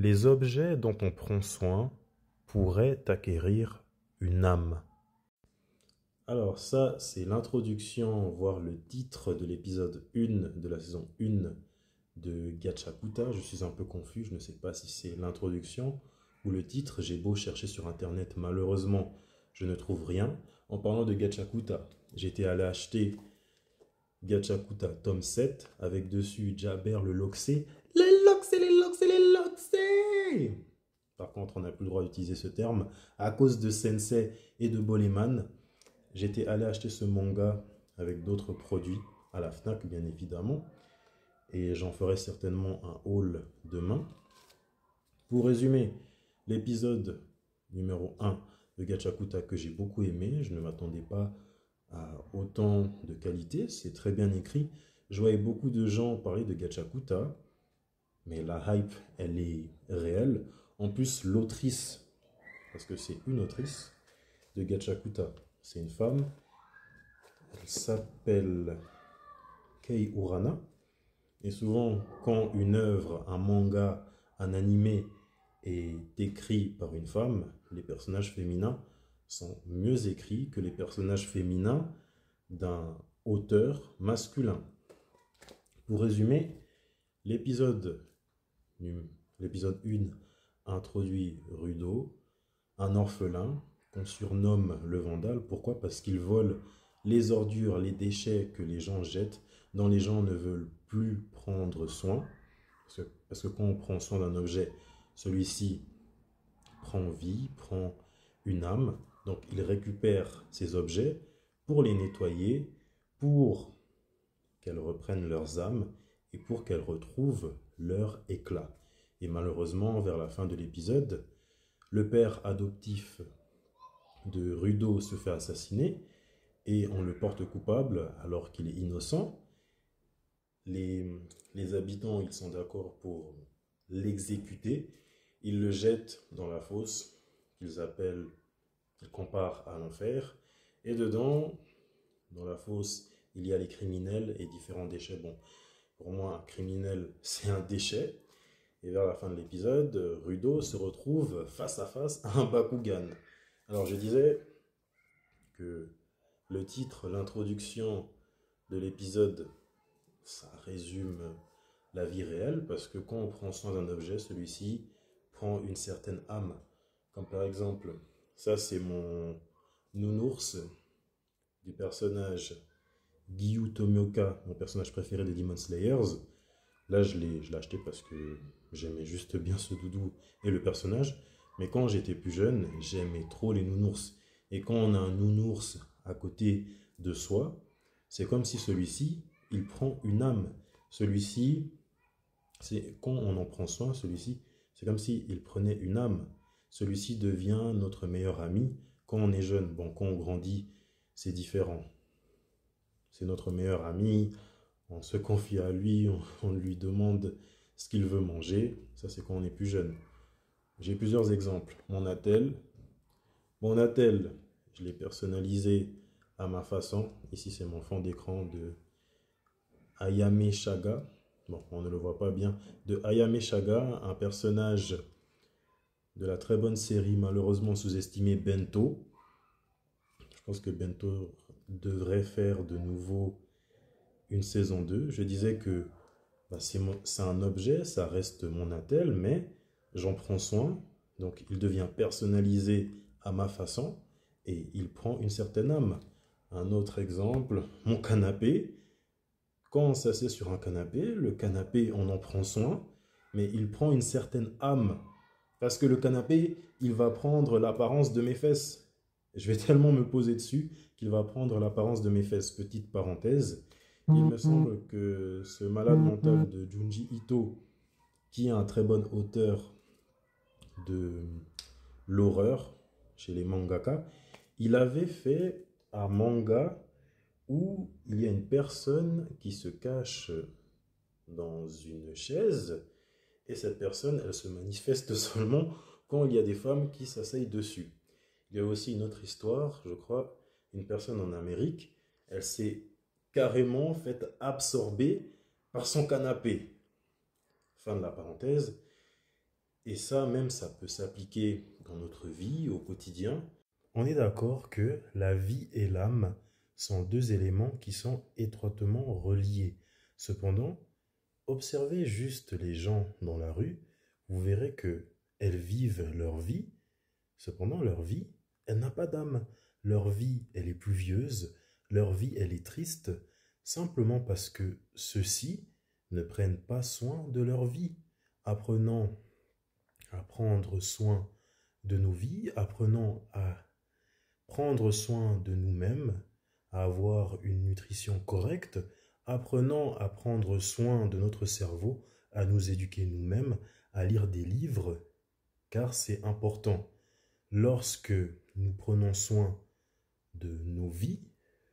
Les objets dont on prend soin pourraient acquérir une âme. Alors ça, c'est l'introduction, voire le titre de l'épisode 1 de la saison 1 de Gachakuta. Je suis un peu confus, je ne sais pas si c'est l'introduction ou le titre. J'ai beau chercher sur internet, malheureusement, je ne trouve rien. En parlant de Gachakuta, j'étais allé acheter Gachakuta tome 7 avec dessus Jaber le Loxé. Les Loxé, les Loxé, les Loxé! Par contre, on n'a plus le droit d'utiliser ce terme à cause de Sensei et de Boleman. J'étais allé acheter ce manga avec d'autres produits à la FNAC, bien évidemment. Et j'en ferai certainement un haul demain. Pour résumer, l'épisode numéro 1 de Gachakuta que j'ai beaucoup aimé, je ne m'attendais pas à autant de qualité, c'est très bien écrit. Je voyais beaucoup de gens parler de Gachakuta, mais la hype, elle est réelle. En plus, l'autrice, parce que c'est une autrice de Gachakuta, c'est une femme, elle s'appelle Kei Urana. Et souvent, quand une œuvre, un manga, un animé est écrit par une femme, les personnages féminins sont mieux écrits que les personnages féminins d'un auteur masculin. Pour résumer, l'épisode 1 introduit Rudo, un orphelin qu'on surnomme le Vandale. Pourquoi? Parce qu'il vole les ordures, les déchets que les gens jettent, dont les gens ne veulent plus prendre soin. Parce que quand on prend soin d'un objet, celui-ci prend vie, prend une âme. Donc il récupère ces objets pour les nettoyer, pour qu'elles reprennent leurs âmes et pour qu'elles retrouvent leur éclat. Et malheureusement, vers la fin de l'épisode, le père adoptif de Rudo se fait assassiner et on le porte coupable alors qu'il est innocent. Les habitants, ils sont d'accord pour l'exécuter. Ils le jettent dans la fosse qu'ils comparent à l'enfer. Et dedans, dans la fosse, il y a les criminels et différents déchets. Bon, pour moi, un criminel, c'est un déchet. Et vers la fin de l'épisode, Rudo se retrouve face à face à un Bakugan. Alors je disais que le titre, l'introduction de l'épisode, ça résume la vie réelle, parce que quand on prend soin d'un objet, celui-ci prend une certaine âme. Comme par exemple, ça c'est mon nounours du personnage Gyu Tomioka, mon personnage préféré des Demon Slayers. Là, je l'ai acheté parce que j'aimais juste bien ce doudou et le personnage. Mais quand j'étais plus jeune, j'aimais trop les nounours. Et quand on a un nounours à côté de soi, c'est comme si celui-ci, il prend une âme. Celui-ci, quand on en prend soin, celui-ci, c'est comme s'il prenait une âme. Celui-ci devient notre meilleur ami quand on est jeune. Bon, quand on grandit, c'est différent. C'est notre meilleur ami, on se confie à lui, on lui demande ce qu'il veut manger. Ça, c'est quand on est plus jeune. J'ai plusieurs exemples. Mon attel, je l'ai personnalisé à ma façon. Ici, c'est mon fond d'écran de Ayame Shaga. Bon, on ne le voit pas bien. De Ayame Shaga, un personnage de la très bonne série, malheureusement sous-estimée, Bento. Je pense que Bento devrait faire de nouveau une saison 2. Je disais que c'est un objet, ça reste mon attel, mais j'en prends soin. Donc, il devient personnalisé à ma façon et il prend une certaine âme. Un autre exemple, mon canapé. Quand on s'assied sur un canapé, le canapé, on en prend soin, mais il prend une certaine âme. Parce que le canapé, il va prendre l'apparence de mes fesses. Je vais tellement me poser dessus qu'il va prendre l'apparence de mes fesses. Petite parenthèse, il me semble que ce malade mental de Junji Ito, qui est un très bon auteur de l'horreur chez les mangaka, il avait fait un manga où il y a une personne qui se cache dans une chaise et cette personne, elle se manifeste seulement quand il y a des femmes qui s'asseyent dessus. Il y a aussi une autre histoire, je crois, une personne en Amérique, elle s'est carrément fait absorber par son canapé. Fin de la parenthèse. Et ça, même, ça peut s'appliquer dans notre vie, au quotidien. On est d'accord que la vie et l'âme sont deux éléments qui sont étroitement reliés. Cependant, observez juste les gens dans la rue, vous verrez que elles vivent leur vie. Cependant, leur vie, elle n'a pas d'âme. Leur vie, elle est pluvieuse, leur vie, elle est triste, simplement parce que ceux-ci ne prennent pas soin de leur vie. Apprenons à prendre soin de nos vies, apprenons à prendre soin de nous-mêmes, à avoir une nutrition correcte, apprenons à prendre soin de notre cerveau, à nous éduquer nous-mêmes, à lire des livres, car c'est important. Lorsque nous prenons soin de nos vies,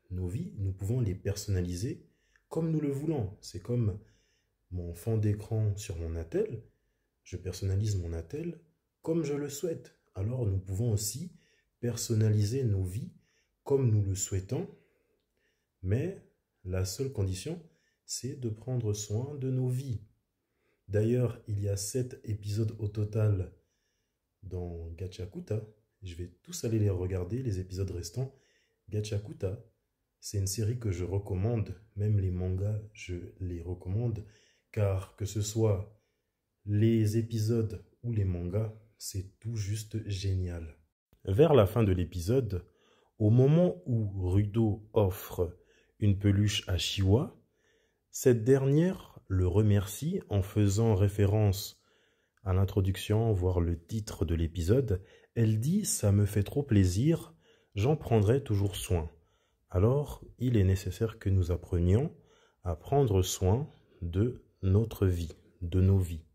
nous pouvons les personnaliser comme nous le voulons. C'est comme mon fond d'écran sur mon attel. Je personnalise mon attel comme je le souhaite. Alors nous pouvons aussi personnaliser nos vies comme nous le souhaitons. Mais la seule condition, c'est de prendre soin de nos vies. D'ailleurs, il y a 7 épisodes au total dans Gachakuta. Je vais tous aller les regarder, les épisodes restants. Gachakuta, c'est une série que je recommande, même les mangas, je les recommande, car que ce soit les épisodes ou les mangas, c'est tout juste génial. Vers la fin de l'épisode, au moment où Rudo offre une peluche à Shiwa, cette dernière le remercie en faisant référence à l'introduction, voire le titre de l'épisode. Elle dit « Ça me fait trop plaisir, j'en prendrai toujours soin ». Alors, il est nécessaire que nous apprenions à prendre soin de notre vie, de nos vies.